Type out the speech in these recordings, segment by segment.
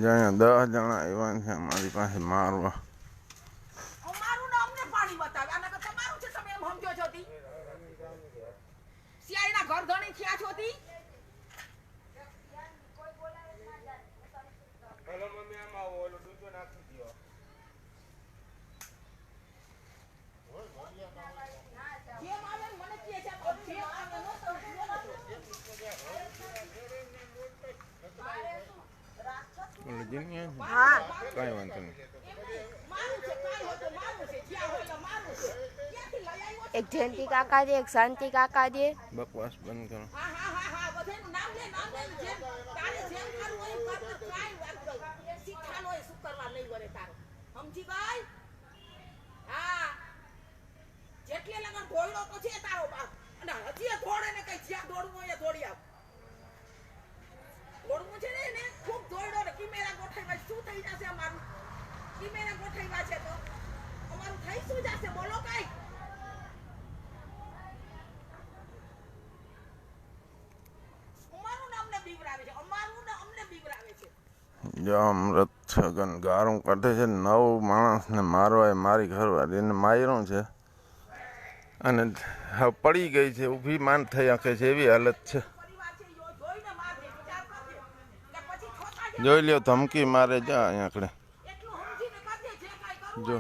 જ્યાં 10 જણા આવ્યા છે મારી પાસે મારવા. અમારું ને અમને પાણી બતાવે આના તો તમારું છે તમે એમ સમજો છો તી સિયાઈના ઘર ધણી થયા છો તી હેલો મમ્મી આમ આવો ઓલો ડૂચો નાખી દયો જેમ આવે મને કહે છે જેમ આવે નો તો હા કઈ વાંધો નહીં. એક જયંતિ કાકા દે, એક શાંતિ કાકા દે. બકવાસ બંધ કરો. સમજી ગઈ? હા જેટલે લગન ધોઈડો તો છે તારો બાપ અને હજી ધોડે ને કઈ જ્યાં દોડવું હોય દોડી આવ. દોડવું છે ને ખૂબ દોડ્યો ને કિમેરા ગોઠવ્યા શું થઈ જશે અમારું? કિમેરા ગોઠવ્યા છે તો અમારું થઈ શું જશે બોલો કઈ? અમારું ને અમને બીવરાવે છે, અમારું ને અમને બીવરાવે છે. જો અમૃત છગન ગારું કાઢે છે. 9 માણસને મારવા મારી ઘરવાળીને માર્યું છે અને હવે પડી ગઈ છે, ઊભી માંડ થઈ આંખે છે એવી હાલત છે. જોઈ લ્યો ધમકી મારે જા અહીંયા આકડે જો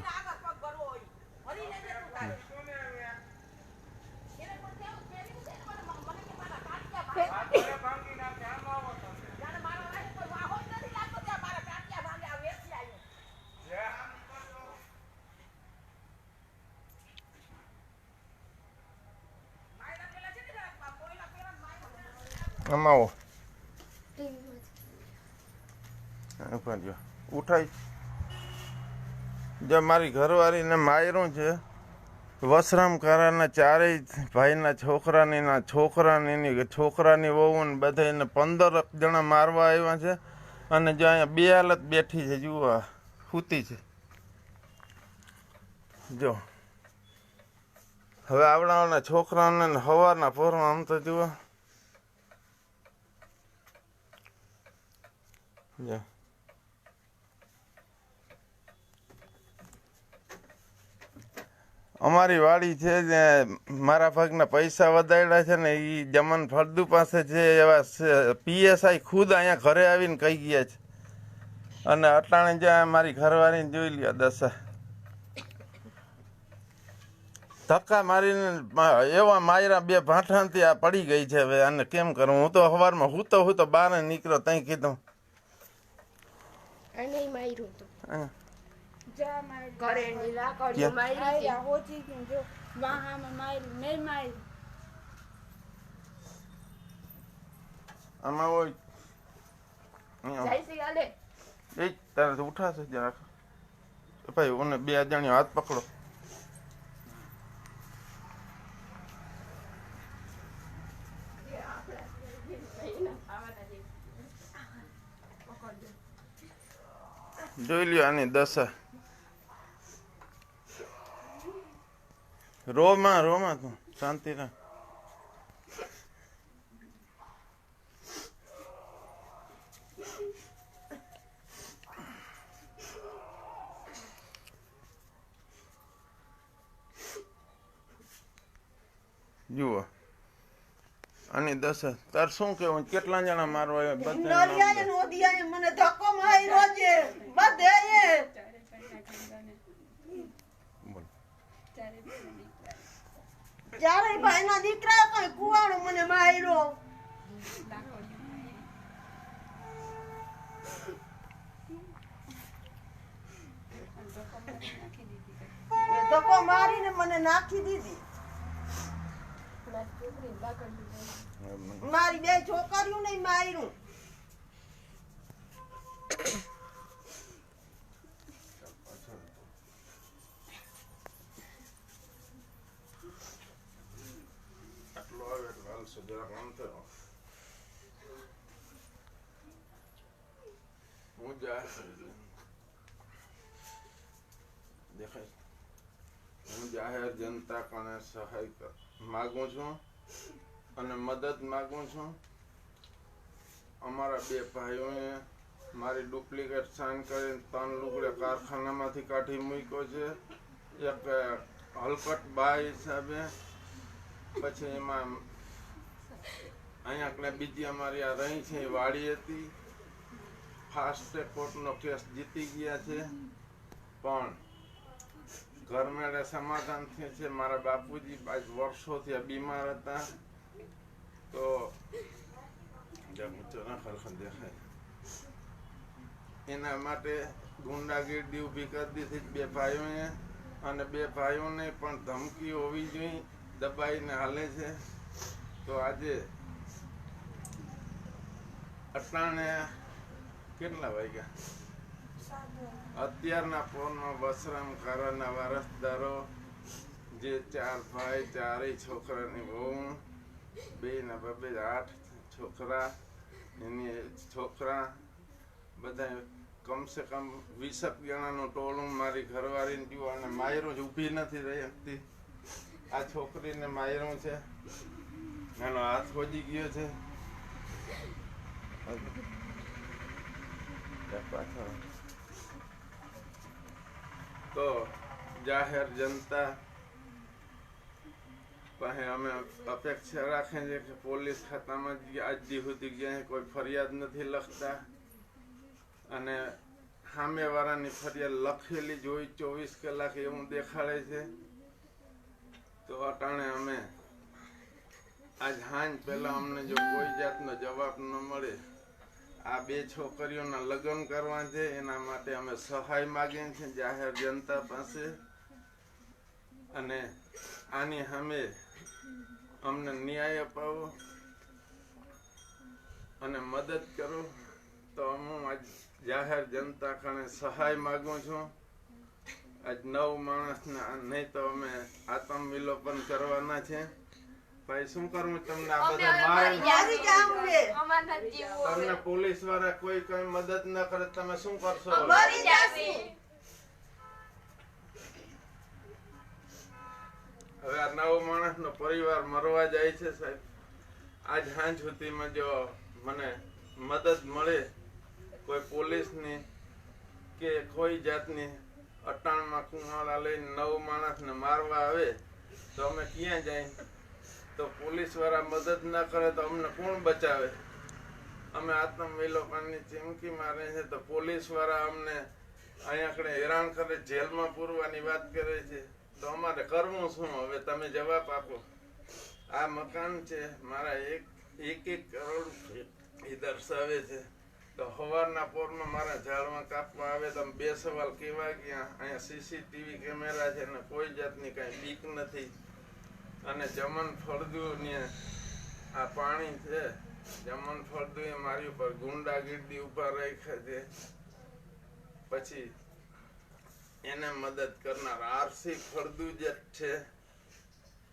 આમાં ઉઠાઈ જો મારી ઘરવાળીને માર્યું છે. વસરામ કારાના ચારેય ભાઈના છોકરાની છોકરાની વહુ ને બધાને 15 જણા મારવા આવ્યા છે અને જો અહીંયા બે હાલત બેઠી છે. જુઓ સૂતી છે. જો હવે આવડાવાના છોકરાઓને હવારના પોરમાં આમ તો જુઓ જો અમારી વાડી છે જે મારા ભાગના પૈસા વધાર્યા છે ને એ જમન ફળદુ પાસે છે. એવા PSI ખુદ અહીંયા ઘરે આવીને કહી ગયા છે અને અટાણે જ્યાં મારી ઘરવાળીને જોઈ લ્યો દશા ધક્કા મારીને એવા માયરા 2 ભાંઠાંથી આ પડી ગઈ છે. હવે આને કેમ કરું? હું તો સવારમાં હું તો બહાર નીકળ્યો ત્યાં કીધું અને માર્યું તો જા માર ઘરે નીલા કરી મારી આયા હોજી કે જો વાહામાં માર્યું નહીં માર્યું આમાં હોય જય શ્રી ગાલે એ તારે તો ઉઠાશે જરાક ભાઈ ઓને 2 જણ્યો હાથ પકડો. જોઈ લ્યો આની દશા. રોમાં તું શાંતિ રાખ. જુઓ આની દશા. તાર શું કેવું? કેટલા જણા મારવા નરિયાએ નોદિયાએ મને ધક્કો માર્યો છે બધેય. ચારેય ભાઈના દીકરા કઈ કુવાડો મને માર્યો. ધક્કો મારીને મને નાખી દીધી. મારી 2 છોકરીઓ ને માર્યું. હું જાહેર જનતા પાસે સહાય માગું છું અને મદદ માગું છું. અમારા બે ભાઈઓએ મારી ડુપ્લિકેટ સાઇન કરીને 3 લુગડે કારખાનામાંથી કાઢી મૂક્યો છે. એક હલકટ બા હિસાબે, પછી એમાં અહીંયા આપણે બીજી અમારી આ રહી છે એ વાડી હતી. ફાસ્ટ ટ્રેક કોર્ટનો કેસ જીતી ગયા છે, પણ ઘરમેળે સમાધાન થયું છે. મારા બાપુજી આજ વર્ષોથી બીમાર હતા, તો દેખાય એના માટે ગુંડાગીરી ઊભી કરી દીધી બે ભાઈઓએ, અને બે ભાઈઓને પણ ધમકી હોવી જોઈએ, દબાઈને હાલે છે. તો આજે અટાણે કેટલા વાગ્યા? અત્યારના ફોનમાં વસરામ કારાના વારસદારો જે 4 ભાઈ, 4 છોકરાની વહુ, 2 ના બબે 8 છોકરા, એની છોકરા, બધા કમસે કમ 20 જણાનું ટોળું મારી ઘરવાળીને પીવું, અને માયરો જ ઊભી નથી રહી શકતી. આ છોકરીને માયરો છે, એનો હાથ વધી ગયો છે. તો જાહેર જનતા પાસે અમે અપેક્ષા રાખીએ છીએ કે પોલીસ ખાતામાં આજ સુધી ક્યાંય કોઈ ફરિયાદ નથી લખતા, અને સામેવાળાની ફરિયાદ લખેલી જોઈ 24 કલાક એવું દેખાડે છે. તો અટાણે અમે આજ સાંજ પહેલા અમને જો કોઈ જાતનો જવાબ ન મળે, આ 2 છોકરીઓના લગ્ન કરવા છે, એના માટે અમે સહાય માગીએ છીએ જાહેર જનતા પાસે, અને આની સામે અમને ન્યાય અપાવો અને મદદ કરો. તો હું આજ જાહેર જનતા ખાને સહાય માગું છું. આજ 9 માણસને, નહીં તો અમે આત્મવિલોપન કરવાના છે. ભાઈ શું કરવું તમને? આ બધા મારે, તમને પોલીસ વાળા કોઈ કઈ મદદ ન કરે, તમે શું કરશો? હવે આ 9 માણસનો પરિવાર મરવા જાય છે સાહેબ. આજ સાંજ સુધીમાં જો મને મદદ મળે કોઈ પોલીસની કે કોઈ જાતની, અટાણમાં કુંવાળા લઈને 9 માણસને મારવા આવે તો અમે ક્યાં જાય? તો પોલીસ વાળા મદદ ના કરે તો અમને કોણ બચાવે? અમે આત્મવિલોપનની ચીમકી મારે છે, તો પોલીસ વાળા અમને અહીંયા હેરાન કરે, જેલમાં પૂરવાની વાત કરે છે. તો અમારે કરવું શું? હવે તમે જવાબ આપો. આ મકાન છે મારા 1 કરોડ એ દર્શાવે છે. તો સવારના પોરમાં મારા ઝાડમાં કાપવા આવે તો 2 સવાલ કેવા ગયા? અહીંયા સીસીટીવી કેમેરા છે ને કોઈ જાતની કાંઈ બીક નથી. અને જમન ફળદુની આ પાણી છે, જમન ફળદુ એ મારી ઉપર ગુંડાગીરી ઉપર રાખ્યા છે. પછી એને મદદ કરનાર આરસી ફળદુ જ છે.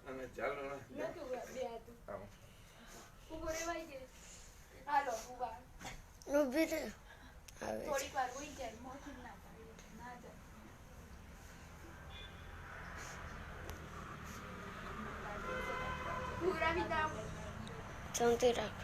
અને ચાલો ઊભી રહે. આવે છે. શાંતિ રાખ.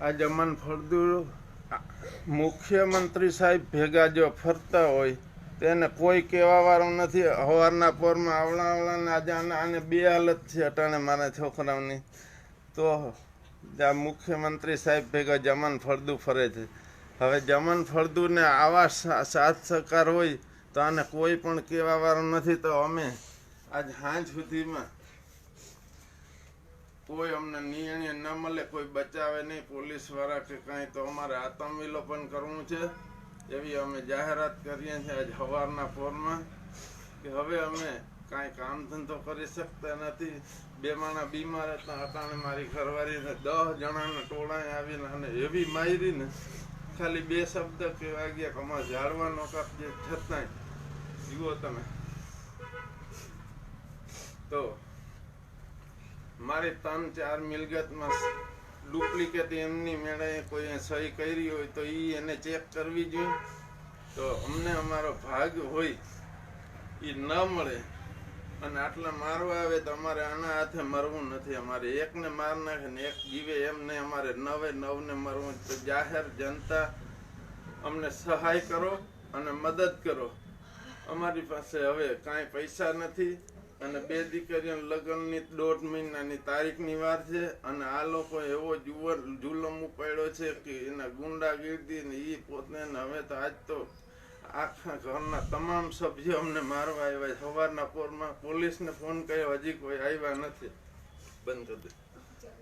આ જમન ફળદુ મુખ્યમંત્રી સાહેબ ભેગા જો ફરતા હોય તેને કોઈ કહેવા વાળું નથી. સવારના પોરમાં આવડાને આજે આને 2 હાલત છે અટાણે મારા છોકરાઓની. તો આ મુખ્યમંત્રી સાહેબ ભેગા જમન ફળદુ ફરે છે. હવે જમન ફળદુને આવા સાથ સહકાર હોય તો આને કોઈ પણ કહેવા વાળું નથી. તો અમે આજ સાંજ સુધીમાં કોઈ અમને નિર્ણય ન મળે, કોઈ બચાવે નહીં પોલીસ વાળા કે કાંઈ, તો અમારે આત્મવિલોપન કરવું છે એવી અમે જાહેરાત કરીએ છીએ આજ સવારના પોરમાં. કે હવે અમે કાંઈ કામ ધંધો કરી શકતા નથી. 2 માણસ બીમાર હતા, અટાણે મારી ઘરવાળીને 10 જણાના ટોળાએ આવીને અને એવી મારીને ખાલી 2 શબ્દ કહેવા ગયા કે અમારે ઝાડવાનો કાપજે, છતાંય જુઓ તમે. તો મારી 3-4 મિલકતમાં ડુપ્લિકેટ એમની મેળે કોઈ સહી કરી હોય તો એને ચેક કરવી જોઈએ. તો અમને અમારો ભાગ હોય એ ન મળે અને આટલા મારવા આવે તો અમારે આના હાથે મરવું નથી. અમારે એકને માર નાખે ને એક જીવે એમને અમારે 9 ને મરવું. તો જાહેર જનતા અમને સહાય કરો અને મદદ કરો. અમારી પાસે હવે કાંઈ પૈસા નથી અને 2 દીકરીઓના લગ્નની 1.5 મહિનાની તારીખની વાર છે અને આ લોકો એવો જુલમ ઉપાડ્યો છે કે એના ગુંડાગીર્દી ને એ પોતે હવે તો આજ તો આખા ઘરના તમામ સભ્યો અમને મારવા આવ્યા. સવારના પોરમાં પોલીસને ફોન કર્યો, હજી કોઈ આવ્યા નથી. બંધ કરી દે.